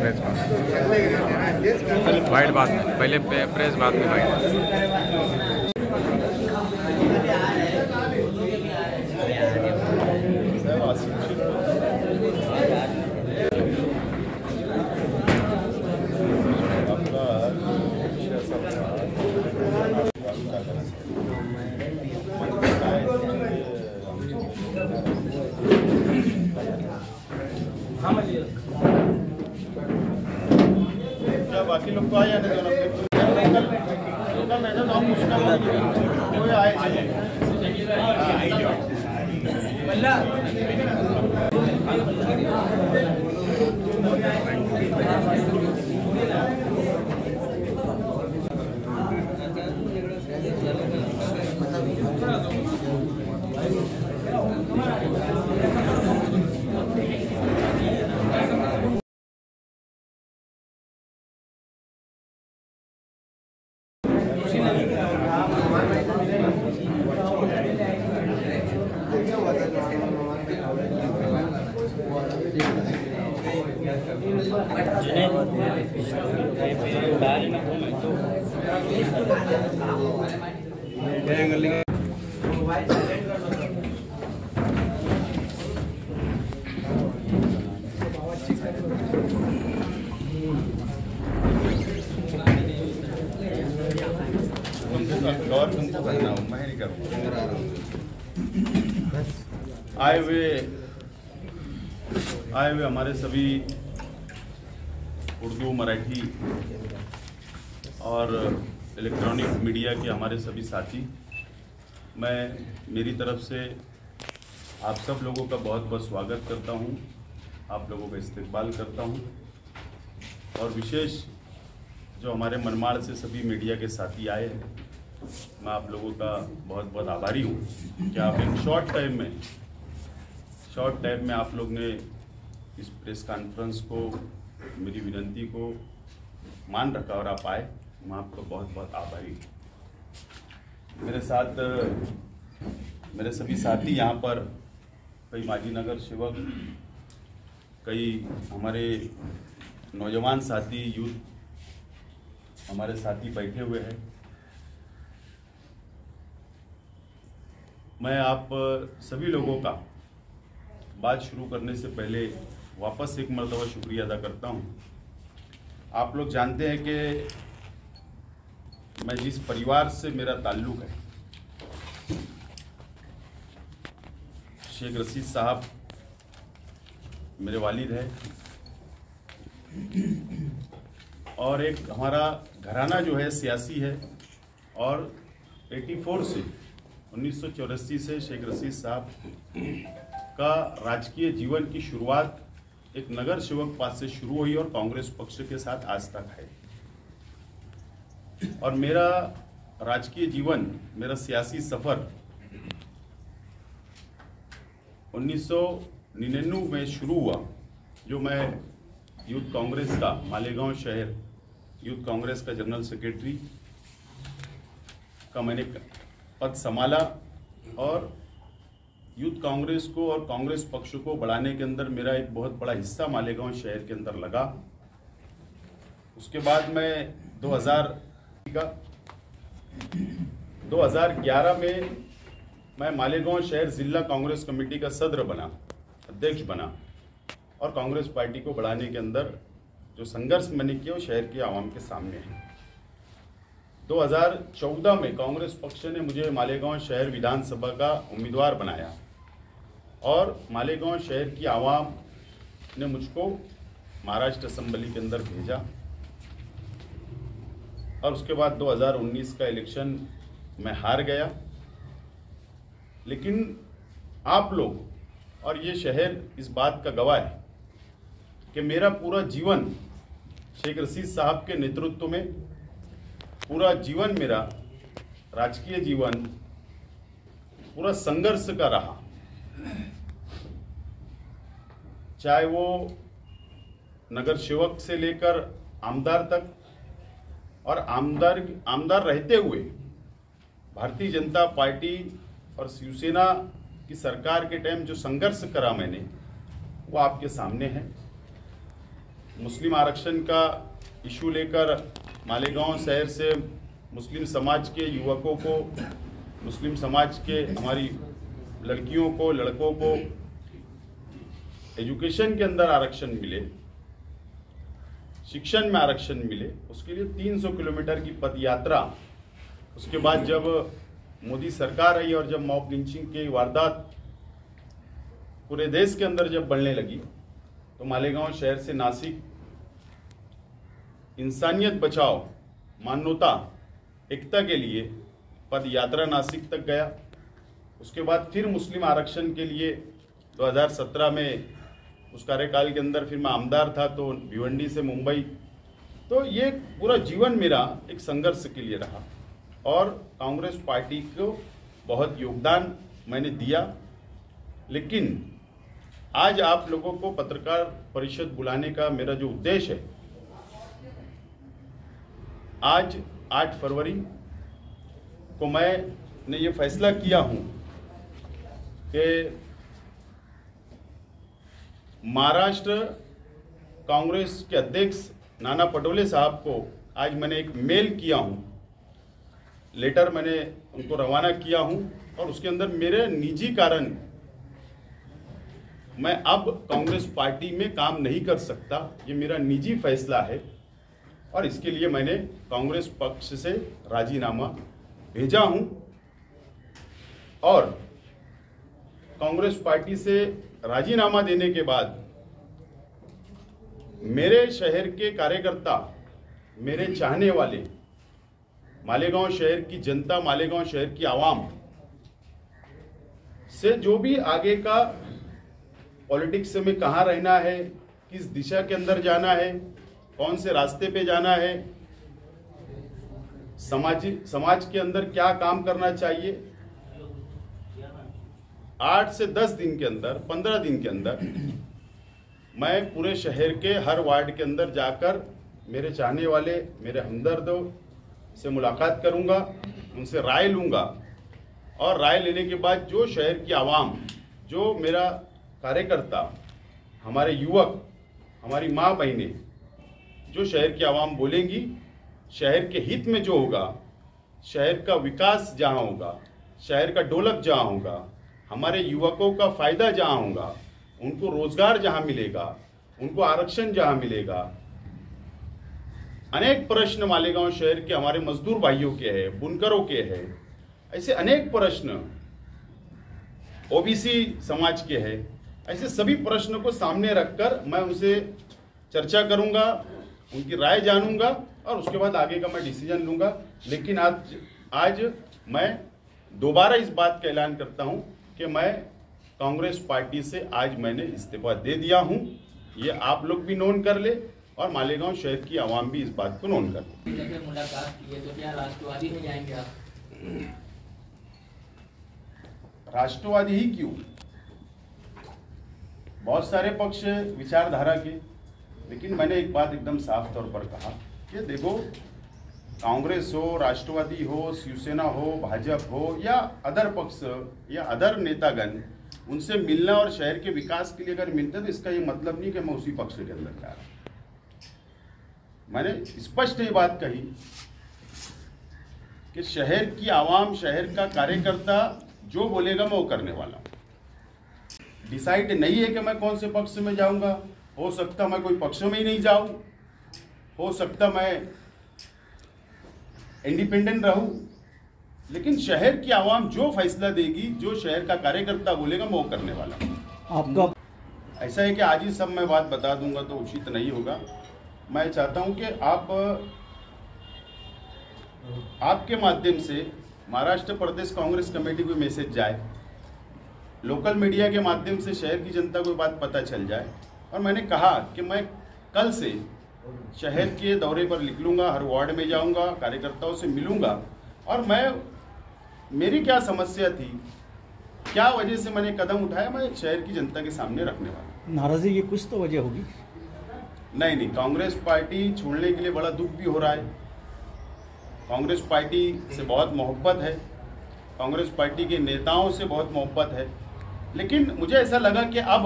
Press white बाद में, पहले प्रेस बाद में वाइट। बाकी लोग तो आ जाते हैं, लोकल मैसेज हम उसका कोई आए गौर तुमको करना हो, मैं नहीं करूँगा। आए हुए हमारे सभी उर्दू, मराठी और इलेक्ट्रॉनिक मीडिया के हमारे सभी साथी, मैं मेरी तरफ से आप सब लोगों का बहुत बहुत स्वागत करता हूं, आप लोगों का इस्तकबाल करता हूं। और विशेष जो हमारे मनमाड़ से सभी मीडिया के साथी आए हैं, मैं आप लोगों का बहुत बहुत आभारी हूं कि आप एक शॉर्ट टाइम में आप लोग ने इस प्रेस कॉन्फ्रेंस को, मेरी विनती को मान रखा और आप आए। मैं आपको बहुत बहुत आभारी हूँ। मेरे साथ मेरे सभी साथी यहाँ पर, कई माजी नगर सेवक, कई हमारे नौजवान साथी, यूथ हमारे साथी बैठे हुए हैं। मैं आप सभी लोगों का बात शुरू करने से पहले वापस एक मर्तबा शुक्रिया अदा करता हूँ। आप लोग जानते हैं कि मैं जिस परिवार से मेरा ताल्लुक़ है, शेख रशीद साहब मेरे वालिद है, और एक हमारा घराना जो है सियासी है, और 1984 से शेख रशीद साहब का राजकीय जीवन की शुरुआत एक नगर सेवक पद से शुरू हुई और कांग्रेस पक्ष के साथ आज तक है। और मेरा राजकीय जीवन, मेरा सियासी सफर 1999 में शुरू हुआ, जो मैं यूथ कांग्रेस का, मालेगांव शहर यूथ कांग्रेस का जनरल सेक्रेटरी का मैंने पद संभाला, और यूथ कांग्रेस को और कांग्रेस पक्ष को बढ़ाने के अंदर मेरा एक बहुत बड़ा हिस्सा मालेगांव शहर के अंदर लगा। उसके बाद मैं 2011 में मैं मालेगांव शहर जिला कांग्रेस कमेटी का सदर बना, अध्यक्ष बना, और कांग्रेस पार्टी को बढ़ाने के अंदर जो संघर्ष मैंने किया वो शहर के आवाम के सामने है। 2014 में कांग्रेस पक्ष ने मुझे मालेगांव शहर विधानसभा का उम्मीदवार बनाया, और मालेगांव शहर की आवाम ने मुझको महाराष्ट्र असेंबली के अंदर भेजा। और उसके बाद 2019 का इलेक्शन मैं हार गया। लेकिन आप लोग और ये शहर इस बात का गवाह है कि मेरा पूरा जीवन शेख रशीद साहब के नेतृत्व में, पूरा जीवन मेरा राजकीय जीवन पूरा संघर्ष का रहा, चाहे वो नगर सेवक से लेकर आमदार तक, और आमदार रहते हुए भारतीय जनता पार्टी और शिवसेना की सरकार के टाइम जो संघर्ष करा मैंने, वो आपके सामने है। मुस्लिम आरक्षण का इशू लेकर मालेगांव शहर से मुस्लिम समाज के युवकों को, मुस्लिम समाज के हमारी लड़कियों को, लड़कों को एजुकेशन के अंदर आरक्षण मिले, शिक्षण में आरक्षण मिले, उसके लिए 300 किलोमीटर की पद यात्रा। उसके बाद जब मोदी सरकार आई और जब मॉब लिंचिंग की वारदात पूरे देश के अंदर जब बढ़ने लगी, तो मालेगांव शहर से नासिक इंसानियत बचाओ, मानवता, एकता के लिए पद यात्रा नासिक तक गया। उसके बाद फिर मुस्लिम आरक्षण के लिए 2017 में उस कार्यकाल के अंदर फिर मैं आमदार था, तो भिवंडी से मुंबई। तो ये पूरा जीवन मेरा एक संघर्ष के लिए रहा और कांग्रेस पार्टी को बहुत योगदान मैंने दिया। लेकिन आज आप लोगों को पत्रकार परिषद बुलाने का मेरा जो उद्देश्य है, आज 8 फरवरी को मैंने ये फैसला किया हूं कि महाराष्ट्र कांग्रेस के अध्यक्ष नाना पटोले साहब को आज मैंने एक मेल किया हूं, लेटर मैंने उनको रवाना किया हूं और उसके अंदर मेरे निजी कारण मैं अब कांग्रेस पार्टी में काम नहीं कर सकता, ये मेरा निजी फैसला है और इसके लिए मैंने कांग्रेस पक्ष से राजीनामा भेजा हूं। और कांग्रेस पार्टी से राजीनामा देने के बाद मेरे शहर के कार्यकर्ता, मेरे चाहने वाले, मालेगांव शहर की जनता, मालेगांव शहर की आवाम से जो भी आगे का पॉलिटिक्स में कहाँ रहना है, किस दिशा के अंदर जाना है, कौन से रास्ते पे जाना है, समाज के अंदर क्या काम करना चाहिए, 8 से 10 दिन के अंदर, 15 दिन के अंदर मैं पूरे शहर के हर वार्ड के अंदर जाकर मेरे चाहने वाले, मेरे हमदर्दों से मुलाकात करूंगा, उनसे राय लूंगा और राय लेने के बाद जो शहर की आवाम, जो मेरा कार्यकर्ता, हमारे युवक, हमारी माँ बहनें, जो शहर की आवाम बोलेंगी, शहर के हित में जो होगा, शहर का विकास जहाँ होगा, शहर का डेवलप जहाँ होगा, हमारे युवकों का फायदा जहाँ होगा, उनको रोजगार जहाँ मिलेगा, उनको आरक्षण जहाँ मिलेगा। अनेक प्रश्न मालेगांव शहर के हमारे मजदूर भाइयों के हैं, बुनकरों के हैं, ऐसे अनेक प्रश्न ओबीसी समाज के हैं। ऐसे सभी प्रश्नों को सामने रखकर मैं उनसे चर्चा करूंगा, उनकी राय जानूंगा और उसके बाद आगे का मैं डिसीजन लूंगा। लेकिन आज मैं दोबारा इस बात का ऐलान करता हूं कि मैं कांग्रेस पार्टी से आज मैंने इस्तीफा दे दिया हूं। ये आप लोग भी नोन कर ले और मालेगांव शहर की आवाम भी इस बात को नोन कर ले। मुलाकात की है तो क्या राष्ट्रवादी में जाएंगे आप? राष्ट्रवादी ही क्यों, बहुत सारे पक्ष विचारधारा के, लेकिन मैंने एक बात एकदम साफ तौर पर कहा कि देखो, कांग्रेस हो, राष्ट्रवादी हो, शिवसेना हो, भाजपा हो या अदर पक्ष या अदर नेतागण, उनसे मिलना और शहर के विकास के लिए अगर मिलते तो इसका ये मतलब नहीं कि मैं उसी पक्ष के अंदर जा रहा हूं। मैंने स्पष्ट ये बात कही कि शहर की आवाम, शहर का कार्यकर्ता जो बोलेगा मैं वो करने वाला हूं। डिसाइड नहीं है कि मैं कौन से पक्ष में जाऊंगा, हो सकता मैं कोई पक्ष में ही नहीं जाऊं, हो सकता मैं इंडिपेंडेंट रहूं, लेकिन शहर की आवाम जो फैसला देगी, जो शहर का कार्यकर्ता बोलेगा मैं वो करने वाला हूं। आपका ऐसा है कि आज ही सब मैं बात बता दूंगा तो उचित नहीं होगा। मैं चाहता हूं कि आपके माध्यम से महाराष्ट्र प्रदेश कांग्रेस कमेटी को मैसेज जाए, लोकल मीडिया के माध्यम से शहर की जनता को बात पता चल जाए। और मैंने कहा कि मैं कल से शहर के दौरे पर निकलूंगा, हर वार्ड में जाऊंगा, कार्यकर्ताओं से मिलूंगा और मेरी क्या समस्या थी, क्या वजह से मैंने कदम उठाया, मैं शहर की जनता के सामने रखने वाला। नाराजगी की कुछ तो वजह होगी। नहीं, कांग्रेस पार्टी छोड़ने के लिए बड़ा दुख भी हो रहा है। कांग्रेस पार्टी से बहुत मोहब्बत है, कांग्रेस पार्टी के नेताओं से बहुत मोहब्बत है, लेकिन मुझे ऐसा लगा कि अब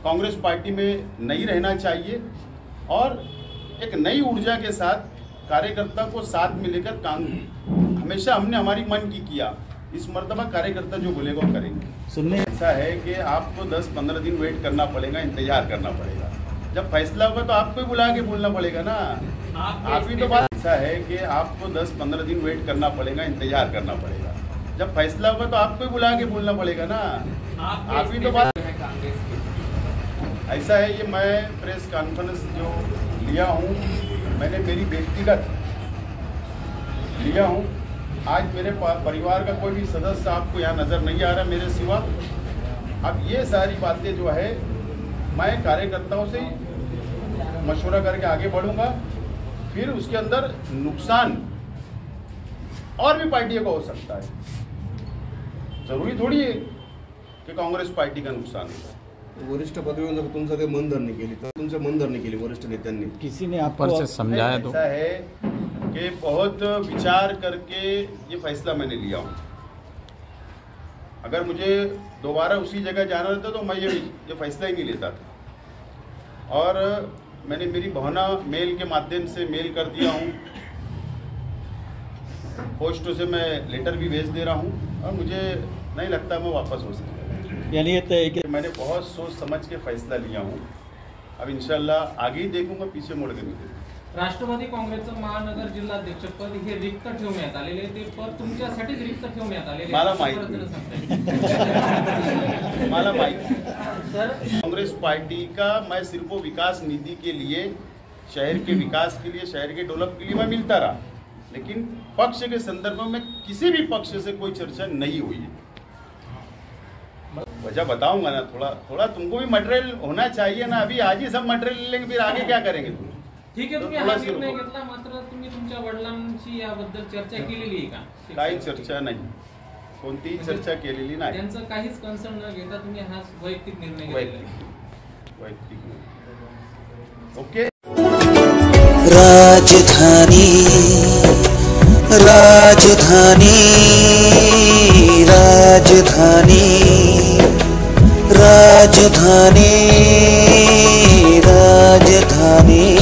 कांग्रेस पार्टी में नहीं रहना चाहिए और एक नई ऊर्जा के साथ कार्यकर्ता को साथ में लेकर काम, हमेशा हमने हमारी मन की किया, इस मर्तबा कार्यकर्ता जो बोलेगा वो करेंगे। सुनने ऐसा है कि आपको 10-15 दिन वेट करना पड़ेगा, इंतजार करना पड़ेगा। जब फैसला होगा तो आपको ही बुला के बोलना पड़ेगा ना, आप ही तो बात। ऐसा है कि आपको 10-15 दिन वेट करना पड़ेगा, इंतजार करना पड़ेगा। जब फैसला होगा तो आपको ही बुला के बोलना पड़ेगा ना, आप ही तो बात। ऐसा है, ये मैं प्रेस कॉन्फ्रेंस जो लिया हूँ, मैंने मेरी व्यक्तिगत लिया हूँ। आज मेरे परिवार का कोई भी सदस्य आपको यहाँ नज़र नहीं आ रहा मेरे सिवा। अब ये सारी बातें जो है मैं कार्यकर्ताओं से मशवरा करके आगे बढ़ूंगा, फिर उसके अंदर नुकसान और भी पार्टियों को हो सकता है। जरूरी थोड़ी है कि काँग्रेस पार्टी का नुकसान हो। वरिष्ठ पदवीवर तुमचं काही मनधरणी केली तर तुमचं मनधरणी केली वरिष्ठ नेत्यांनी, किसी ने आपको ऊपर से समझाया तो ऐसा है कि बहुत विचार करके ये फैसला मैंने लिया हूँ। अगर मुझे दोबारा उसी जगह जाना रहता तो मैं ये फैसला ही नहीं लेता था। और मैंने मेरी भावना मेल के माध्यम से मेल कर दिया हूँ, पोस्ट से मैं लेटर भी भेज दे रहा हूँ और मुझे नहीं लगता मैं वापस हो सकता। यानी ये तय कि मैंने बहुत सोच समझ के फैसला लिया हूँ। अब इंशाल्लाह आगे ही देखूंगा, पीछे मुड़ के नहीं देखूंगा। राष्ट्रवादी काँग्रेसचं महानगर जिल्हाध्यक्षपद हे रिक्त ठेवण्यात आलेले, ते पद तुमच्यासाठीच रिक्त ठेवण्यात आलेले मला माहिती मला माहिती सर, कांग्रेस पार्टी का मैं सिर्फ वो विकास निधि के लिए, शहर के विकास के लिए, शहर के डेवलप के लिए मैं मिलता रहा, लेकिन पक्ष के संदर्भ में किसी भी पक्ष से कोई चर्चा नहीं हुई है। वजह बताऊंगा ना, थोड़ा तुमको भी मटेरियल होना चाहिए ना। अभी आज ही सब मटेरियल ले लेंगे, फिर आगे क्या करेंगे तुम? ठीक आहे, तुम्ही थोडा हा सी निर्णय रुको। घेतला, मात्र तुम्ही तुमच्या वडिलांशी याबद्दल चर्चा केलेली आहे का? काही चर्चा नाही, कोणतीही चर्चा केलेली नाही। त्यांचं काहीच कन्सर्न न घेता तुम्ही हा वैयक्तिक निर्णय घेतलेला आहे. वैयक्तिक ओके। राजधानी राजधानी राजधानी राजधानी राजधानी